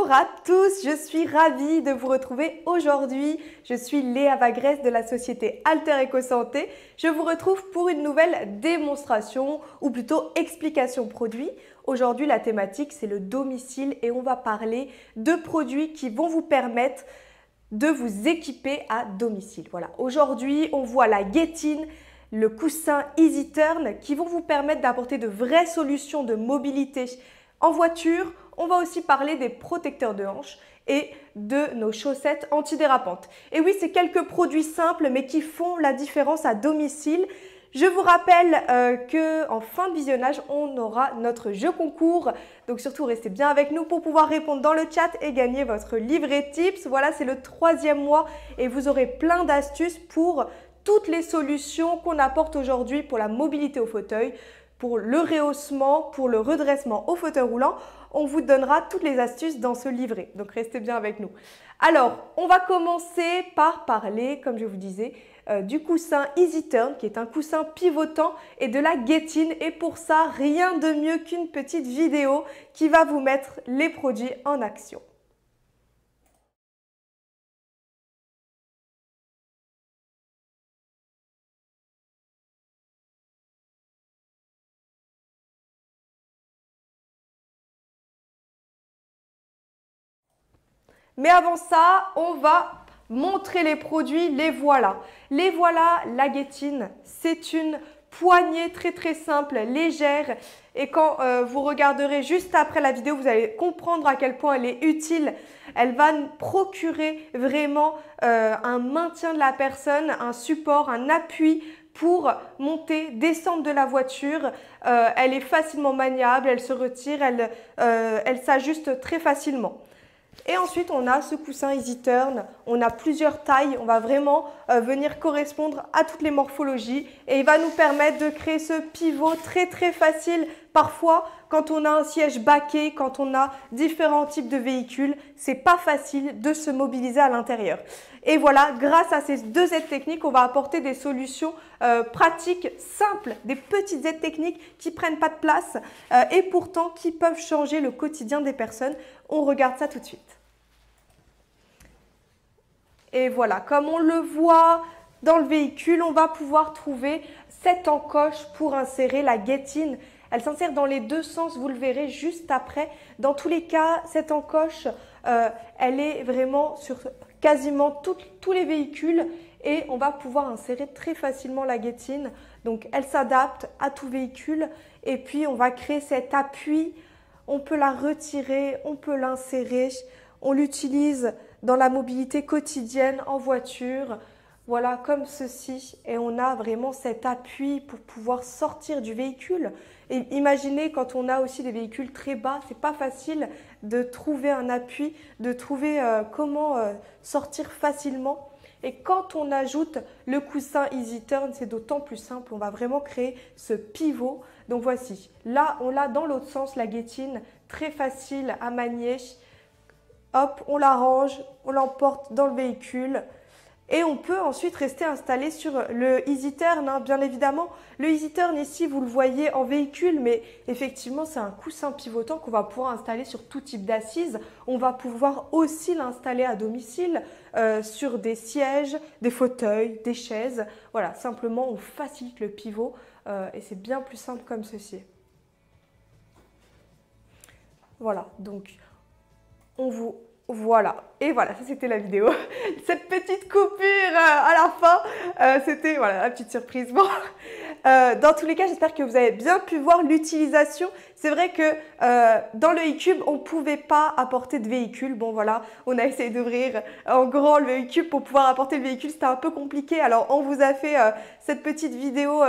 Bonjour à tous, je suis ravie de vous retrouver aujourd'hui. Je suis Léa Vagresse de la société Alter Eco Santé. Je vous retrouve pour une nouvelle démonstration ou plutôt explication produit. Aujourd'hui, la thématique, c'est le domicile et on va parler de produits qui vont vous permettre de vous équiper à domicile. Voilà. Aujourd'hui, on voit la Get-In, le coussin Easy Turn qui vont vous permettre d'apporter de vraies solutions de mobilité en voiture. On va aussi parler des protecteurs de hanches et de nos chaussettes antidérapantes. Et oui, c'est quelques produits simples mais qui font la différence à domicile. Je vous rappelle qu'en fin de visionnage, on aura notre jeu concours. Donc surtout, restez bien avec nous pour pouvoir répondre dans le chat et gagner votre livret tips. Voilà, c'est le 3e mois et vous aurez plein d'astuces pour toutes les solutions qu'on apporte aujourd'hui pour la mobilité au fauteuil, pour le rehaussement, pour le redressement au fauteuil roulant. On vous donnera toutes les astuces dans ce livret. Donc restez bien avec nous. Alors, on va commencer par parler, comme je vous disais, du coussin Easy Turn, qui est un coussin pivotant, et de la Get-In. Et pour ça, rien de mieux qu'une petite vidéo qui va vous mettre les produits en action. Mais avant ça, on va montrer les produits, les voilà. Les voilà, la Get-In, c'est une poignée très simple, légère. Et quand vous regarderez juste après la vidéo, vous allez comprendre à quel point elle est utile. Elle va nous procurer vraiment un maintien de la personne, un support, un appui pour monter, descendre de la voiture. Elle est facilement maniable, elle se retire, elle s'ajuste très facilement. Et ensuite, on a ce coussin Easy Turn. On a plusieurs tailles. On va vraiment venir correspondre à toutes les morphologies. Et il va nous permettre de créer ce pivot très facile. Parfois, quand on a un siège baquet, quand on a différents types de véhicules, c'est pas facile de se mobiliser à l'intérieur. Et voilà, grâce à ces deux aides techniques, on va apporter des solutions pratiques, simples, des petites aides techniques qui prennent pas de place et pourtant qui peuvent changer le quotidien des personnes. On regarde ça tout de suite. Et voilà, comme on le voit dans le véhicule, on va pouvoir trouver cette encoche pour insérer la Get-In. Elle s'insère dans les deux sens, vous le verrez juste après. Dans tous les cas, cette encoche, elle est vraiment sur quasiment tous les véhicules et on va pouvoir insérer très facilement la Get-In. Donc, elle s'adapte à tout véhicule et puis on va créer cet appui. On peut la retirer, on peut l'insérer, on l'utilise dans la mobilité quotidienne en voiture. Voilà, comme ceci. Et on a vraiment cet appui pour pouvoir sortir du véhicule. Et imaginez quand on a aussi des véhicules très bas, c'est pas facile de trouver un appui, de trouver comment sortir facilement. Et quand on ajoute le coussin Easy Turn, c'est d'autant plus simple. On va vraiment créer ce pivot. Donc voici, là on l'a dans l'autre sens, la Get-In, très facile à manier. Hop, on la range, on l'emporte dans le véhicule. Et on peut ensuite rester installé sur le Easy Turn, hein, bien évidemment. Le Easy Turn ici, vous le voyez en véhicule, mais effectivement, c'est un coussin pivotant qu'on va pouvoir installer sur tout type d'assises. On va pouvoir aussi l'installer à domicile sur des sièges, des fauteuils, des chaises. Voilà, simplement, on facilite le pivot et c'est bien plus simple comme ceci. Voilà, donc voilà, et voilà, ça c'était la vidéo. Cette petite coupure à la fin, c'était voilà, la petite surprise. Bon. Dans tous les cas, j'espère que vous avez bien pu voir l'utilisation. C'est vrai que dans le e-cube, on ne pouvait pas apporter de véhicule. Bon voilà, on a essayé d'ouvrir en grand le e-cube pour pouvoir apporter le véhicule. C'était un peu compliqué. Alors, on vous a fait cette petite vidéo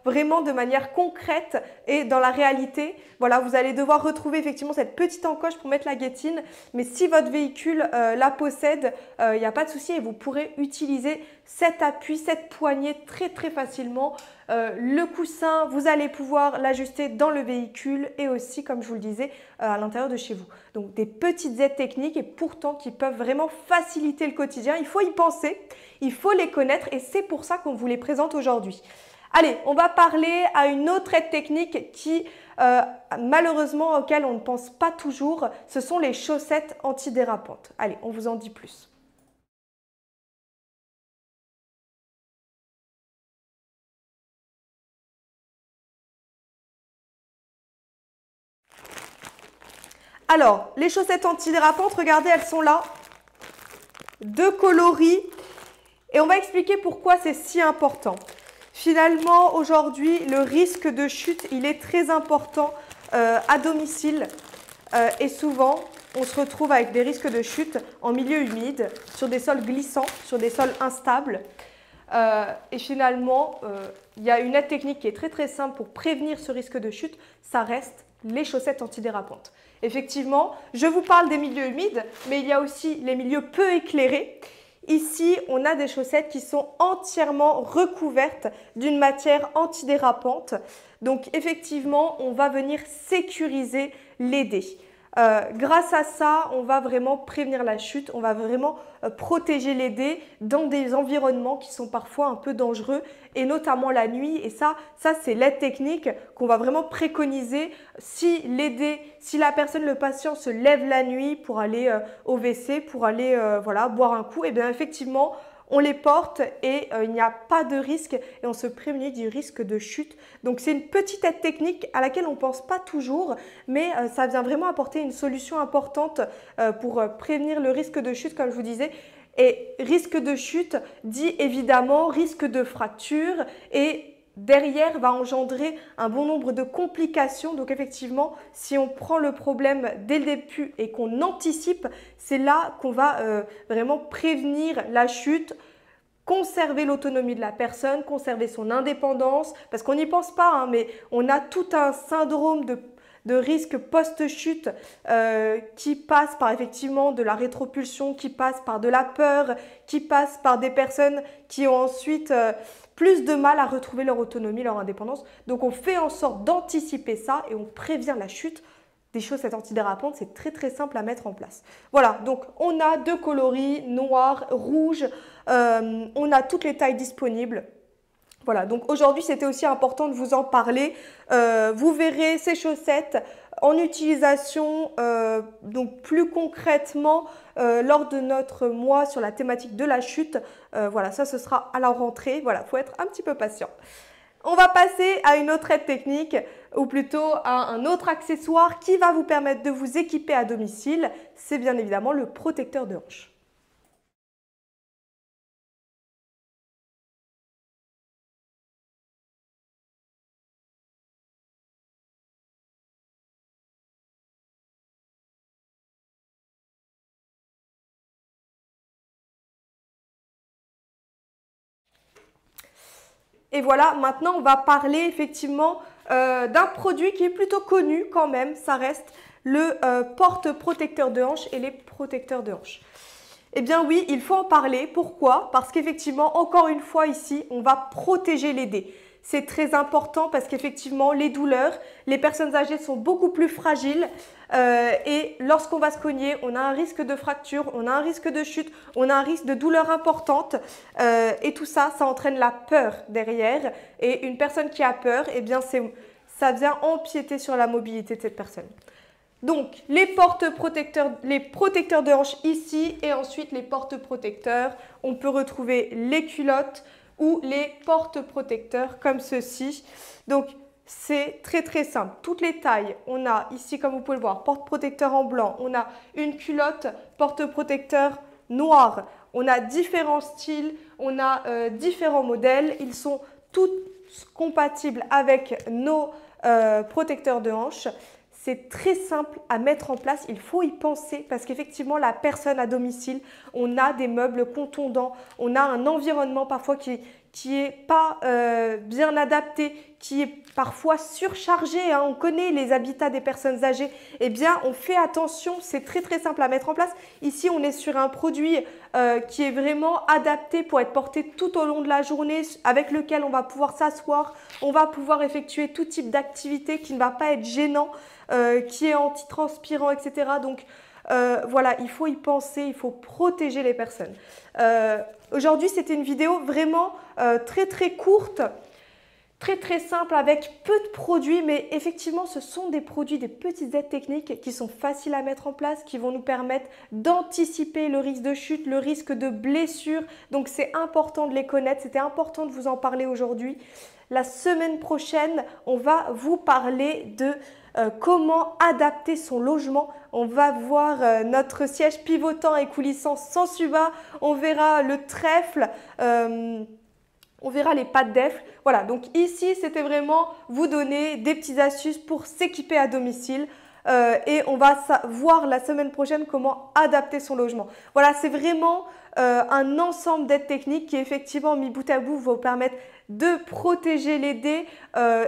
vraiment de manière concrète et dans la réalité. Voilà, vous allez devoir retrouver effectivement cette petite encoche pour mettre la Get-In. Mais si votre véhicule la possède, il n'y a pas de souci et vous pourrez utiliser cet appui, cette poignée très facilement. Le coussin, vous allez pouvoir l'ajuster dans le véhicule et aussi, comme je vous le disais, à l'intérieur de chez vous. Donc, des petites aides techniques et pourtant qui peuvent vraiment faciliter le quotidien. Il faut y penser, il faut les connaître et c'est pour ça qu'on vous les présente aujourd'hui. Allez, on va parler à une autre aide technique qui malheureusement auxquelles on ne pense pas toujours, ce sont les chaussettes antidérapantes. Allez, on vous en dit plus. Alors, les chaussettes antidérapantes, regardez, elles sont là. 2 coloris. Et on va expliquer pourquoi c'est si important. Finalement, aujourd'hui, le risque de chute, il est très important à domicile. Et souvent, on se retrouve avec des risques de chute en milieu humide, sur des sols glissants, sur des sols instables. Et finalement, il y a une aide technique qui est très très simple pour prévenir ce risque de chute. Ça reste les chaussettes antidérapantes. Effectivement, je vous parle des milieux humides, mais il y a aussi les milieux peu éclairés. Ici, on a des chaussettes qui sont entièrement recouvertes d'une matière antidérapante. Donc, effectivement, on va venir sécuriser les dés. Grâce à ça, on va vraiment prévenir la chute, on va vraiment protéger les dés dans des environnements qui sont parfois un peu dangereux et notamment la nuit. Et ça c'est l'aide technique qu'on va vraiment préconiser si la personne, le patient se lève la nuit pour aller au WC, pour aller voilà, boire un coup, et bien effectivement, on les porte et il n'y a pas de risque et on se prémunit du risque de chute. Donc c'est une petite aide technique à laquelle on ne pense pas toujours, mais ça vient vraiment apporter une solution importante pour prévenir le risque de chute, comme je vous disais. Et risque de chute dit évidemment risque de fracture et derrière va engendrer un bon nombre de complications. Donc effectivement, si on prend le problème dès le début et qu'on anticipe, c'est là qu'on va vraiment prévenir la chute, conserver l'autonomie de la personne, conserver son indépendance, parce qu'on n'y pense pas, hein, mais on a tout un syndrome de risque post-chute qui passe par effectivement de la rétropulsion, qui passe par de la peur, qui passe par des personnes qui ont ensuite plus de mal à retrouver leur autonomie, leur indépendance. Donc on fait en sorte d'anticiper ça et on prévient la chute. Des chaussettes antidérapantes, c'est très très simple à mettre en place. Voilà, donc on a 2 coloris, noir, rouge, on a toutes les tailles disponibles. Voilà, donc aujourd'hui c'était aussi important de vous en parler. Vous verrez ces chaussettes en utilisation donc plus concrètement lors de notre mois sur la thématique de la chute. Voilà, ça ce sera à la rentrée. Voilà, il faut être un petit peu patient. On va passer à une autre aide technique ou plutôt à un autre accessoire qui va vous permettre de vous équiper à domicile. C'est bien évidemment le protecteur de hanche. Et voilà, maintenant on va parler effectivement d'un produit qui est plutôt connu quand même, ça reste le porte-protecteur de hanche et les protecteurs de hanche. Eh bien oui, il faut en parler. Pourquoi? Parce qu'effectivement, encore une fois ici, on va protéger les dés. C'est très important parce qu'effectivement, les douleurs, les personnes âgées sont beaucoup plus fragiles et lorsqu'on va se cogner, on a un risque de fracture, on a un risque de chute, on a un risque de douleur importante et tout ça, ça entraîne la peur derrière. Et une personne qui a peur, eh bien ça vient empiéter sur la mobilité de cette personne. Donc, les protecteurs de hanche ici et ensuite les porte-protecteurs. On peut retrouver les culottes ou les porte-protecteurs comme ceci. Donc, c'est très très simple. Toutes les tailles, on a ici comme vous pouvez le voir, porte-protecteur en blanc. On a une culotte porte-protecteur noir. On a différents styles, on a différents modèles. Ils sont tous compatibles avec nos protecteurs de hanche. C'est très simple à mettre en place, il faut y penser parce qu'effectivement la personne à domicile, on a des meubles contondants, on a un environnement parfois qui n'est pas bien adapté, qui est parfois surchargé, hein. On connaît les habitats des personnes âgées, eh bien on fait attention, c'est très très simple à mettre en place. Ici on est sur un produit qui est vraiment adapté pour être porté tout au long de la journée, avec lequel on va pouvoir s'asseoir, on va pouvoir effectuer tout type d'activité qui ne va pas être gênant. Qui est antitranspirant, etc. Donc voilà, il faut y penser, il faut protéger les personnes. Aujourd'hui, c'était une vidéo vraiment très très courte très simple avec peu de produits, mais effectivement ce sont des produits, des petites aides techniques qui sont faciles à mettre en place, qui vont nous permettre d'anticiper le risque de chute, le risque de blessure. Donc c'est important de les connaître, c'était important de vous en parler aujourd'hui. La semaine prochaine, on va vous parler de comment adapter son logement. On va voir notre siège pivotant et coulissant sans suba, on verra le trèfle, on verra les pattes d'effle. Voilà, donc ici, c'était vraiment vous donner des petites astuces pour s'équiper à domicile. Et on va voir la semaine prochaine comment adapter son logement. Voilà, c'est vraiment un ensemble d'aides techniques qui effectivement, mis bout à bout, vous permettre de protéger les dés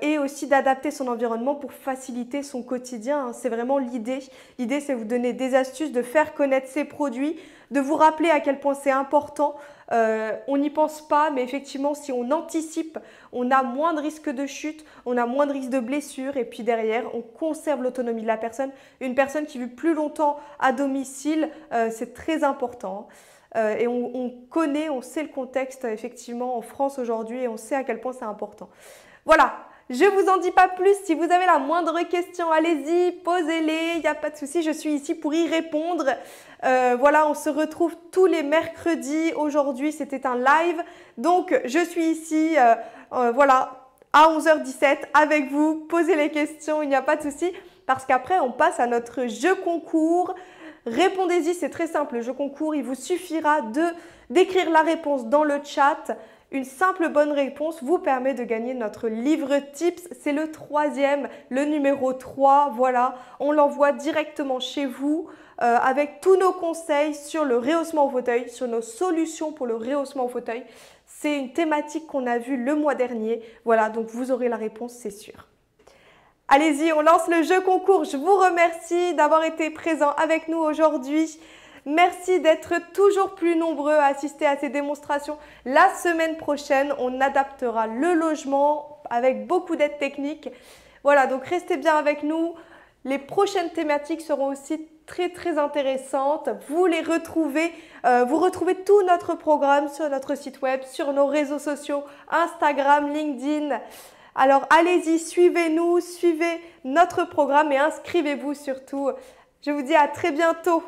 et aussi d'adapter son environnement pour faciliter son quotidien. C'est vraiment l'idée. L'idée, c'est vous donner des astuces, de faire connaître ces produits, de vous rappeler à quel point c'est important. On n'y pense pas, mais effectivement, si on anticipe, on a moins de risques de chute, on a moins de risques de blessure et puis derrière, on conserve l'autonomie de la personne. Une personne qui vit plus longtemps à domicile, c'est très important. Et on connaît, on sait le contexte effectivement en France aujourd'hui et on sait à quel point c'est important. Voilà, je ne vous en dis pas plus. Si vous avez la moindre question, allez-y, posez-les, il n'y a pas de souci, je suis ici pour y répondre. Voilà, on se retrouve tous les mercredis. Aujourd'hui, c'était un live. Donc, je suis ici, voilà, à 11h17 avec vous. Posez les questions, il n'y a pas de souci. Parce qu'après, on passe à notre jeu concours. Répondez-y, c'est très simple. Le jeu concours, il vous suffira d'écrire la réponse dans le chat. Une simple bonne réponse vous permet de gagner notre livre tips. C'est le 3e, le numéro 3. Voilà, on l'envoie directement chez vous avec tous nos conseils sur le rehaussement au fauteuil, sur nos solutions pour le rehaussement au fauteuil. C'est une thématique qu'on a vue le mois dernier. Voilà, donc vous aurez la réponse, c'est sûr. Allez-y, on lance le jeu concours. Je vous remercie d'avoir été présent avec nous aujourd'hui. Merci d'être toujours plus nombreux à assister à ces démonstrations. La semaine prochaine, on adaptera le logement avec beaucoup d'aides techniques. Voilà, donc restez bien avec nous. Les prochaines thématiques seront aussi très intéressantes. Vous les retrouvez, vous retrouvez tout notre programme sur notre site web, sur nos réseaux sociaux, Instagram, LinkedIn. Alors allez-y, suivez-nous, suivez notre programme et inscrivez-vous surtout. Je vous dis à très bientôt.